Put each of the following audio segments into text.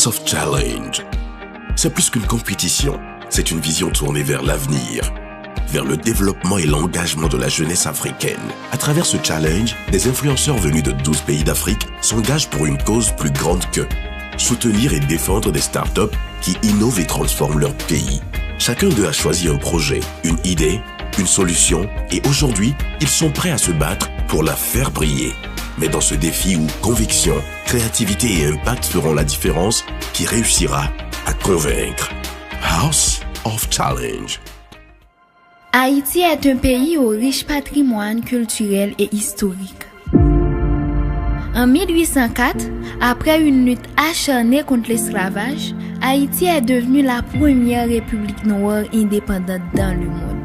House of Challenge. C'est plus qu'une compétition, c'est une vision tournée vers l'avenir, vers le développement et l'engagement de la jeunesse africaine. À travers ce challenge, des influenceurs venus de 12 pays d'Afrique s'engagent pour une cause plus grande que soutenir et défendre des startups qui innovent et transforment leur pays. Chacun d'eux a choisi un projet, une idée, une solution et aujourd'hui, ils sont prêts à se battre pour la faire briller. Mais dans ce défi où conviction, créativité et impact feront la différence, qui réussira à convaincre. House of Challenge. Haïti est un pays au riche patrimoine culturel et historique. En 1804, après une lutte acharnée contre l'esclavage, Haïti est devenue la première république noire indépendante dans le monde.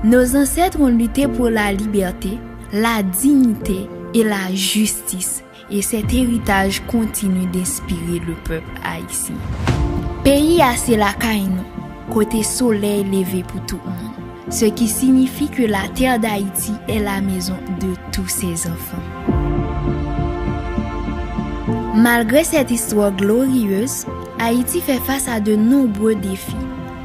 Nos ancêtres ont lutté pour la liberté, la dignité et la justice, et cet héritage continue d'inspirer le peuple haïtien. Pays assez la caïno, côté soleil levé pour tout le monde, ce qui signifie que la terre d'Haïti est la maison de tous ses enfants. Malgré cette histoire glorieuse, Haïti fait face à de nombreux défis.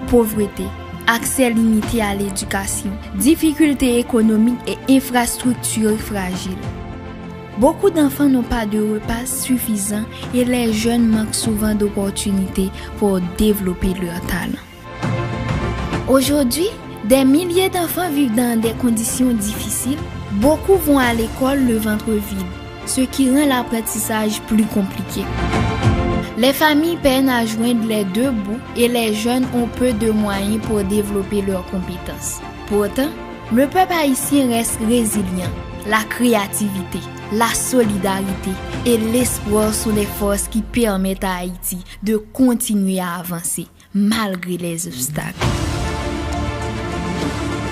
Pauvreté, accès limité à l'éducation, difficultés économiques et infrastructures fragiles. Beaucoup d'enfants n'ont pas de repas suffisants et les jeunes manquent souvent d'opportunités pour développer leur talent. Aujourd'hui, des milliers d'enfants vivent dans des conditions difficiles. Beaucoup vont à l'école le ventre vide, ce qui rend l'apprentissage plus compliqué. Les familles peinent à joindre les deux bouts et les jeunes ont peu de moyens pour développer leurs compétences. Pourtant, le peuple haïtien reste résilient. La créativité, la solidarité et l'espoir sont les forces qui permettent à Haïti de continuer à avancer malgré les obstacles.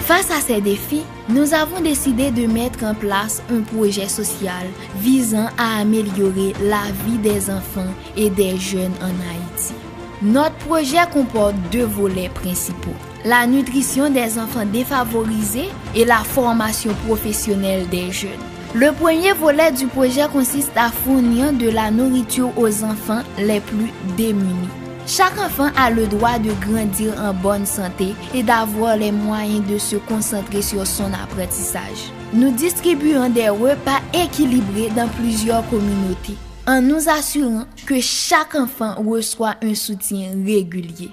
Face à ces défis, nous avons décidé de mettre en place un projet social visant à améliorer la vie des enfants et des jeunes en Haïti. Notre projet comporte deux volets principaux: la nutrition des enfants défavorisés et la formation professionnelle des jeunes. Le premier volet du projet consiste à fournir de la nourriture aux enfants les plus démunis. Chaque enfant a le droit de grandir en bonne santé et d'avoir les moyens de se concentrer sur son apprentissage. Nous distribuons des repas équilibrés dans plusieurs communautés, en nous assurant que chaque enfant reçoit un soutien régulier.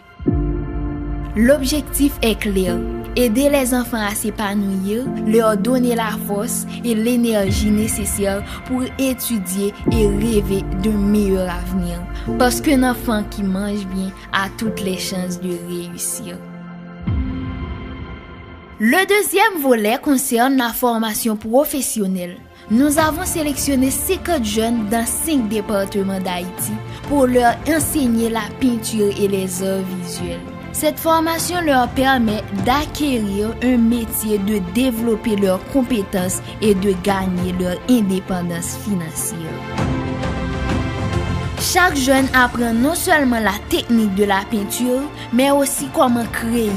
L'objectif est clair: aider les enfants à s'épanouir, leur donner la force et l'énergie nécessaires pour étudier et rêver d'un meilleur avenir. Parce qu'un enfant qui mange bien a toutes les chances de réussir. Le deuxième volet concerne la formation professionnelle. Nous avons sélectionné 50 jeunes dans 5 départements d'Haïti pour leur enseigner la peinture et les arts visuels. Cette formation leur permet d'acquérir un métier, de développer leurs compétences et de gagner leur indépendance financière. Chaque jeune apprend non seulement la technique de la peinture, mais aussi comment créer,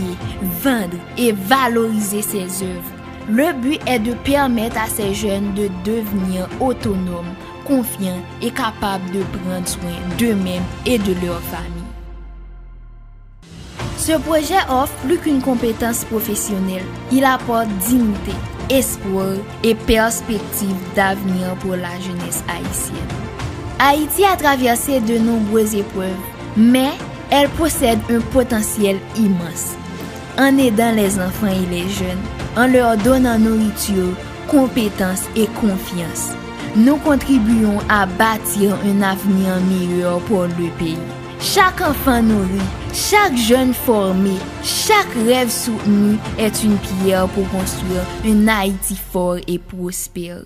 vendre et valoriser ses œuvres. Le but est de permettre à ces jeunes de devenir autonomes, confiants et capables de prendre soin d'eux-mêmes et de leur famille. Ce projet offre plus qu'une compétence professionnelle. Il apporte dignité, espoir et perspective d'avenir pour la jeunesse haïtienne. Haïti a traversé de nombreuses épreuves, mais elle possède un potentiel immense. En aidant les enfants et les jeunes, en leur donnant nourriture, compétences et confiance, nous contribuons à bâtir un avenir meilleur pour le pays. Chaque enfant nourri, chaque jeune formé, chaque rêve soutenu est une pierre pour construire un Haïti fort et prospère.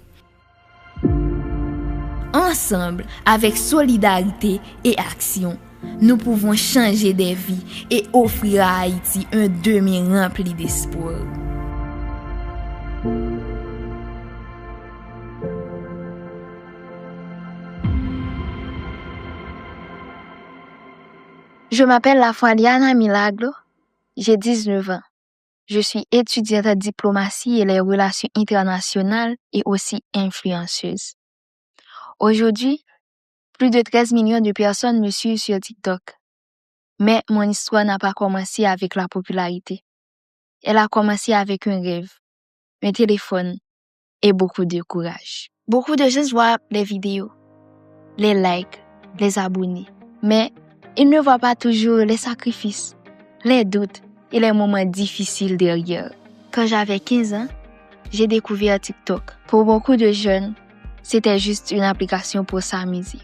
Ensemble, avec solidarité et action, nous pouvons changer des vies et offrir à Haïti un demain rempli d'espoir. Je m'appelle Lafouadiana Milagro, j'ai 19 ans. Je suis étudiante en diplomatie et les relations internationales et aussi influenceuse. Aujourd'hui, Plus de 13 millions de personnes me suivent sur TikTok. Mais mon histoire n'a pas commencé avec la popularité. Elle a commencé avec un rêve, un téléphone et beaucoup de courage. Beaucoup de gens voient les vidéos, les likes, les abonnés. Mais ils ne voient pas toujours les sacrifices, les doutes et les moments difficiles derrière. Quand j'avais 15 ans, j'ai découvert TikTok. Pour beaucoup de jeunes, c'était juste une application pour s'amuser.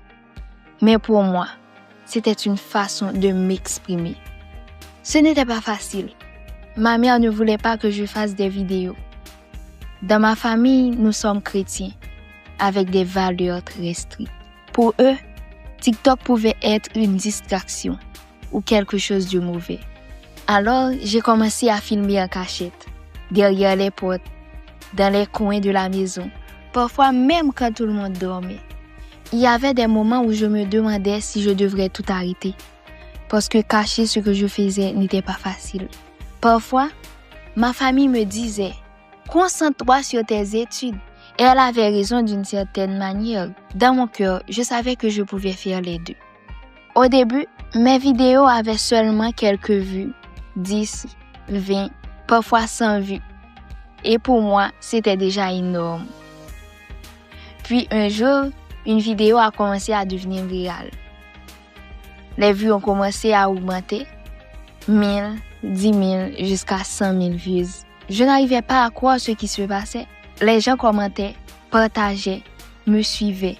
Mais pour moi, c'était une façon de m'exprimer. Ce n'était pas facile. Ma mère ne voulait pas que je fasse des vidéos. Dans ma famille, nous sommes chrétiens, avec des valeurs très strictes. Pour eux, TikTok pouvait être une distraction ou quelque chose de mauvais. Alors, j'ai commencé à filmer en cachette, derrière les portes, dans les coins de la maison, parfois même quand tout le monde dormait. Il y avait des moments où je me demandais si je devrais tout arrêter, parce que cacher ce que je faisais n'était pas facile. Parfois, ma famille me disait « Concentre-toi sur tes études ». Et elle avait raison d'une certaine manière. Dans mon cœur, je savais que je pouvais faire les deux. Au début, mes vidéos avaient seulement quelques vues, 10, 20, parfois 100 vues. Et pour moi, c'était déjà énorme. Puis un jour, une vidéo a commencé à devenir virale. Les vues ont commencé à augmenter, 1000, 10 000, jusqu'à 100 000 vues. Je n'arrivais pas à croire ce qui se passait. Les gens commentaient, partageaient, me suivaient.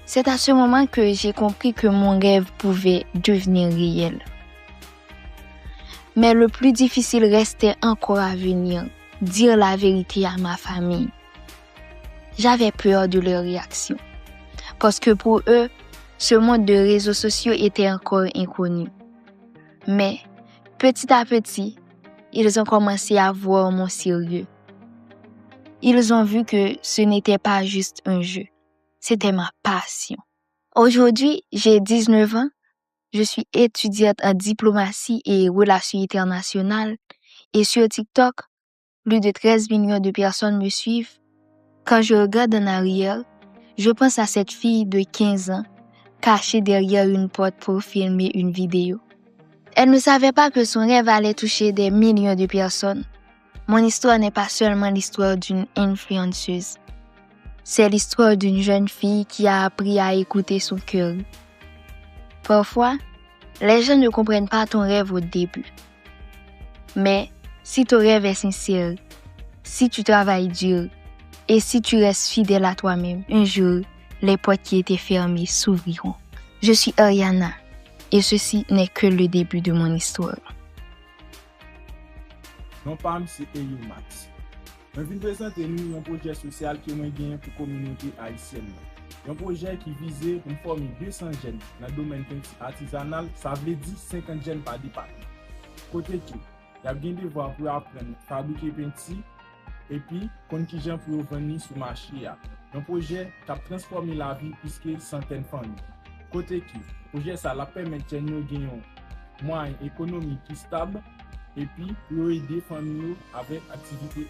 C'est à ce moment que j'ai compris que mon rêve pouvait devenir réel. Mais le plus difficile restait encore à venir, dire la vérité à ma famille. J'avais peur de leur réaction, parce que pour eux, ce monde de réseaux sociaux était encore inconnu. Mais petit à petit, ils ont commencé à voir mon sérieux. Ils ont vu que ce n'était pas juste un jeu, c'était ma passion. Aujourd'hui, j'ai 19 ans, je suis étudiante en diplomatie et relations internationales et sur TikTok, plus de 13 millions de personnes me suivent. Quand je regarde en arrière, je pense à cette fille de 15 ans cachée derrière une porte pour filmer une vidéo. Elle ne savait pas que son rêve allait toucher des millions de personnes. Mon histoire n'est pas seulement l'histoire d'une influenceuse. C'est l'histoire d'une jeune fille qui a appris à écouter son cœur. Parfois, les gens ne comprennent pas ton rêve au début. Mais si ton rêve est sincère, si tu travailles dur et si tu restes fidèle à toi-même, un jour, les portes qui étaient fermées s'ouvriront. Je suis Ariana et ceci n'est que le début de mon histoire. Non PAM, c'est Max. Je viens présenter un projet social qui est gagné pour la communauté haïtienne. Un projet qui visait pour former 200 jeunes dans le domaine artisanal, ça veut dire 50 jeunes par département. Côté tout, il y a bien des voies pour apprendre à fabriquer peinture et puis contingent pour venir sur le marché. Un projet qui a transformé la vie puisque centaines de familles. Côté qui, le projet ça la permet de gagner un moyen économique qui stable et puis pour aider les familles avec activité